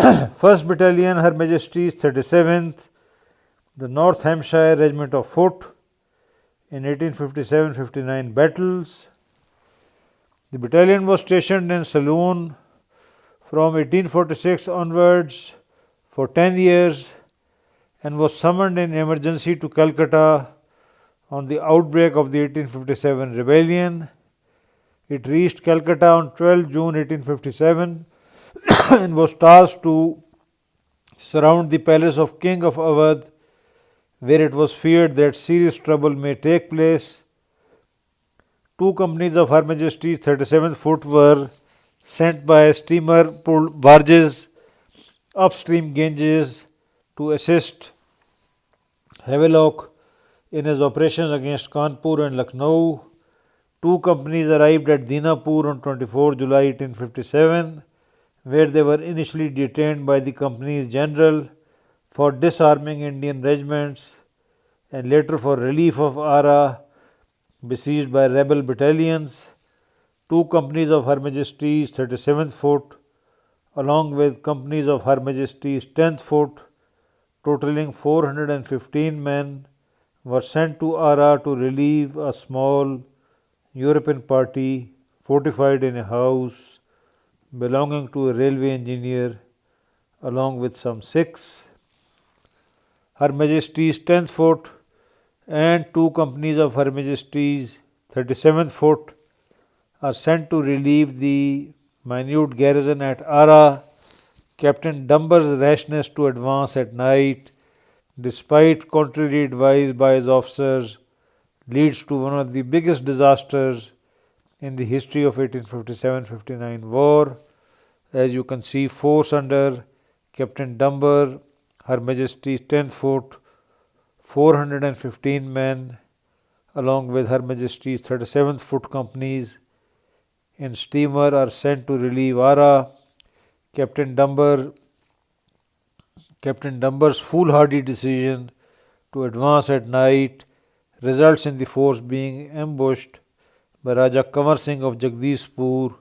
1st Battalion, Her Majesty's 37th, the North Hampshire Regiment of Foot in 1857-59 battles. The battalion was stationed in Ceylon from 1846 onwards for 10 years and was summoned in emergency to Calcutta on the outbreak of the 1857 rebellion. It reached Calcutta on 12 June 1857 and was tasked to surround the palace of King of Awadh, where it was feared that serious trouble may take place. 2 companies of Her Majesty's 37th Foot were sent by steamer-pulled barges upstream Ganges to assist Havelock in his operations against Kanpur and Lucknow. 2 companies arrived at Dinapur on 24 July 1857, where they were initially detained by the company's general for disarming Indian regiments and later for relief of Agha besieged by rebel battalions. 2 companies of Her Majesty's 37th Foot along with companies of Her Majesty's 10th Foot totaling 415 men were sent to Agha to relieve a small European party fortified in a house belonging to a railway engineer along with some Sikhs. Her Majesty's 10th Foot and 2 companies of Her Majesty's 37th Foot are sent to relieve the minute garrison at Agha. Captain Dumbar's rashness to advance at night, despite contrary advice by his officers, leads to one of the biggest disasters in the history of 1857-59 war. As you can see, force under Captain Dumbar, Her Majesty's 10th Foot, 415 men, along with Her Majesty's 37th Foot companies in steamer are sent to relieve Agha. Captain Dumbar's foolhardy decision to advance at night results in the force being ambushed by Raja Kanwar Singh of Jagdishpur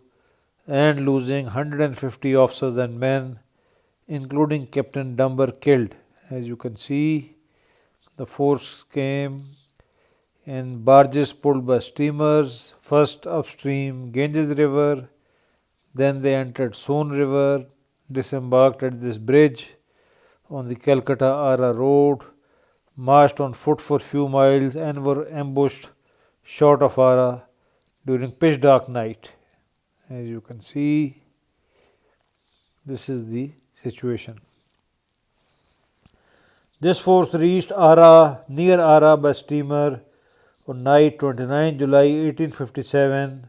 and losing 150 officers and men, including Captain Dumbar, killed. As you can see, the force came in barges pulled by steamers, first upstream Ganges River, then they entered Son River, disembarked at this bridge on the Calcutta-Agha road, marched on foot for few miles and were ambushed short of Agha during pitch dark night. As you can see, this is the situation. This force reached Agha, near Agha by steamer on night 29 July 1857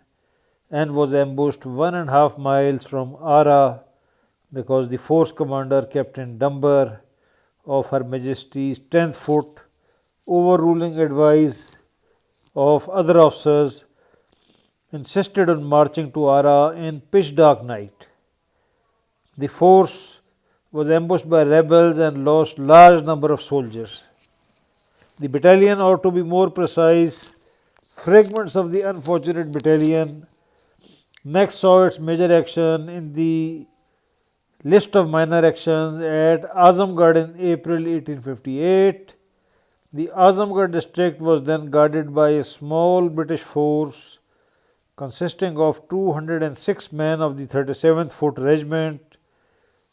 and was ambushed 1.5 miles from Agha because the force commander Captain Dumbar of Her Majesty's 10th Foot, overruling advice of other officers, insisted on marching to Agha in pitch dark night. The force was ambushed by rebels and lost large number of soldiers. The battalion, or to be more precise, fragments of the unfortunate battalion, next saw its major action in the list of minor actions at Azamgarh in April 1858. The Azamgarh district was then guarded by a small British force consisting of 206 men of the 37th Foot Regiment,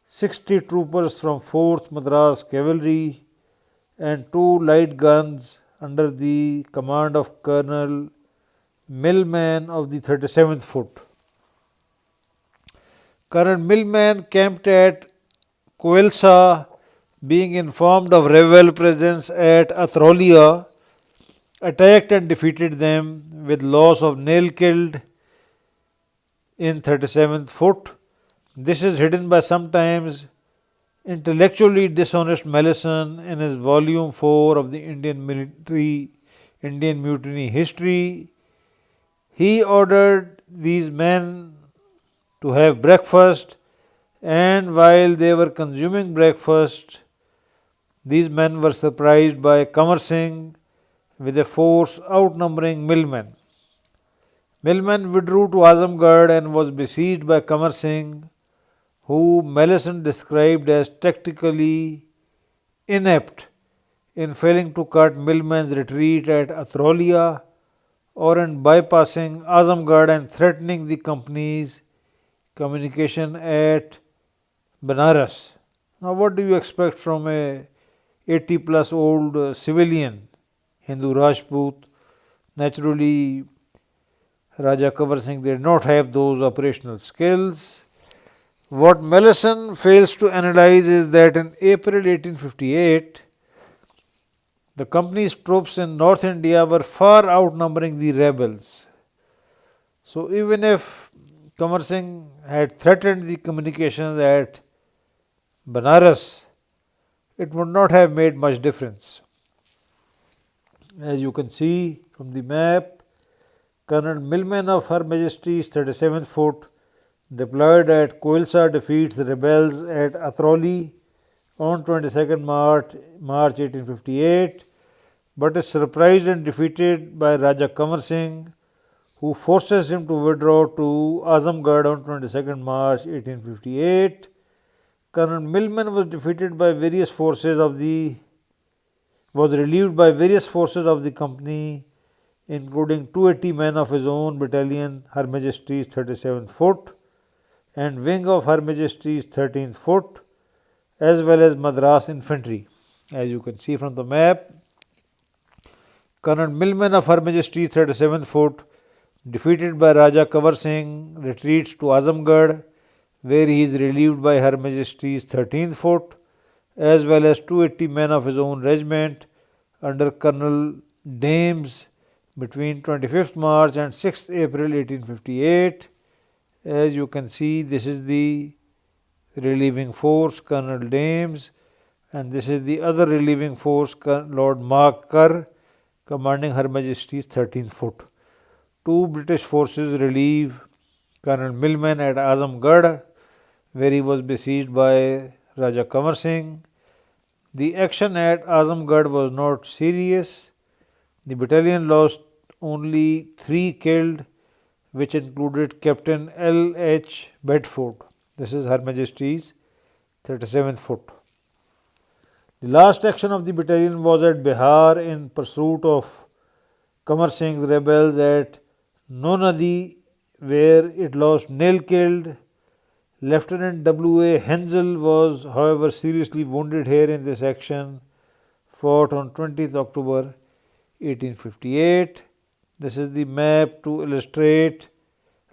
60 troopers from 4th Madras Cavalry, and 2 light guns under the command of Colonel Millman of the 37th Foot. Colonel Millman camped at Koilsa, being informed of rebel presence at Athrolia, attacked and defeated them with loss of nil killed in 37th Foot. This is hidden by sometimes intellectually dishonest Malleson in his volume 4 of the Indian Mutiny History. He ordered these men to have breakfast, and while they were consuming breakfast, these men were surprised by Kanwar Singh with a force outnumbering Millman. Millman withdrew to Azamgarh and was besieged by Kanwar Singh, who Mallison described as tactically inept in failing to cut Millman's retreat at Athrolia or in bypassing Azamgarh and threatening the company's communication at Banaras. Now, what do you expect from a 80 plus old civilian Hindu Rajput? Naturally, Raja Kavar Singh did not have those operational skills. What Mallison fails to analyze is that in April 1858, the company's troops in North India were far outnumbering the rebels. So, even if Kavar Singh had threatened the communications at Banaras, it would not have made much difference. As you can see from the map, Colonel Millman of Her Majesty's 37th Foot deployed at Koilsa defeats the rebels at Athroli on 22nd March 1858, but is surprised and defeated by Raja Kamar Singh, who forces him to withdraw to Azamgarh on 22nd March 1858. Colonel Millman was relieved by various forces of the company, including 280 men of his own battalion, Her Majesty's 37th Foot, and wing of Her Majesty's 13th Foot, as well as Madras Infantry. As you can see from the map, Colonel Millman of Her Majesty's 37th Foot, defeated by Raja Kavar Singh, retreats to Azamgarh, where he is relieved by Her Majesty's 13th Foot, as well as 280 men of his own regiment under Colonel Dames between 25th March and 6th April 1858. As you can see, this is the relieving force, Colonel Dames, and this is the other relieving force, Lord Mark Kerr, commanding Her Majesty's 13th Foot. Two British forces relieve Colonel Millman at Azamgarh, where he was besieged by Raja Kamar Singh. The action at Azamgarh was not serious. The battalion lost only 3 killed, which included Captain L. H. Bedford. This is Her Majesty's 37th Foot. The last action of the battalion was at Bihar in pursuit of Kamar Singh's rebels at Nonadi, where it lost 0 killed. Lieutenant W.A. Hensel was, however, seriously wounded here in this action, fought on 20th October 1858. This is the map to illustrate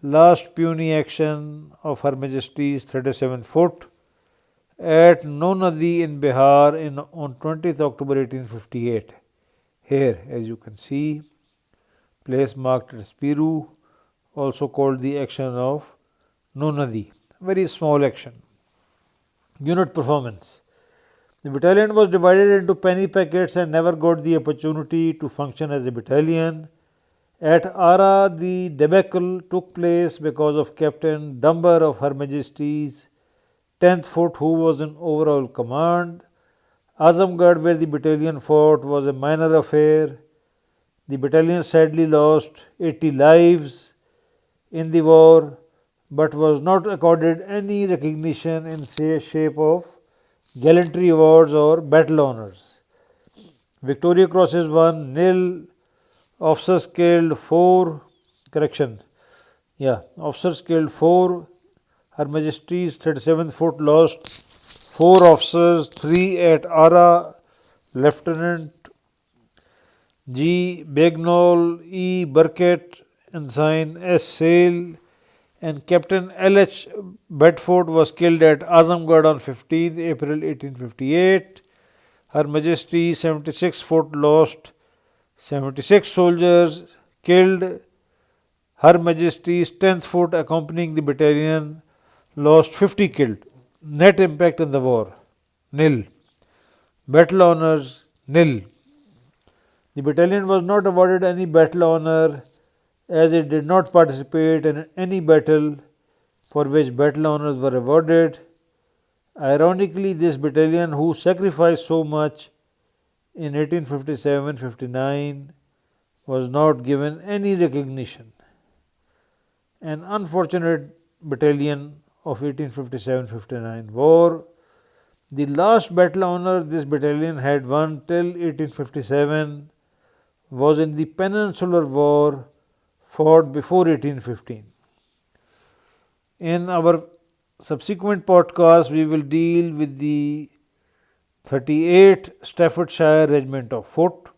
last puny action of Her Majesty's 37th Foot at Nonadi in Bihar on 20th October 1858. Here, as you can see, place marked as Piru, also called the action of Nonadi. Very small action. Unit performance. The battalion was divided into penny packets and never got the opportunity to function as a battalion. At Ara, the debacle took place because of Captain Dumber of Her Majesty's 10th Foot, who was in overall command. Azamgarh, where the battalion fought, was a minor affair. The battalion sadly lost 80 lives in the war, but was not accorded any recognition in shape of gallantry awards or battle honours. Victoria Crosses won 0, officers killed 4, officers killed 4, Her Majesty's 37th Foot lost 4 officers, 3 at Ara, Lieutenant G. Bagnall, E. Burkett, Ensign S. Sale, and Captain L. H. Bedford was killed at Azamgarh on 15th April 1858. Her Majesty's 76th Foot lost 76 soldiers killed. Her Majesty's 10th Foot, accompanying the battalion, lost 50 killed. Net impact in the war, 0. Battle honours, 0. The battalion was not awarded any battle honour as it did not participate in any battle for which battle honours were awarded. Ironically, this battalion, who sacrificed so much in 1857-59, was not given any recognition. An unfortunate battalion of 1857-59 war. The last battle honour this battalion had won till 1857 was in the Peninsular War fought before 1815. In our subsequent podcast, we will deal with the 38th Staffordshire Regiment of Foot,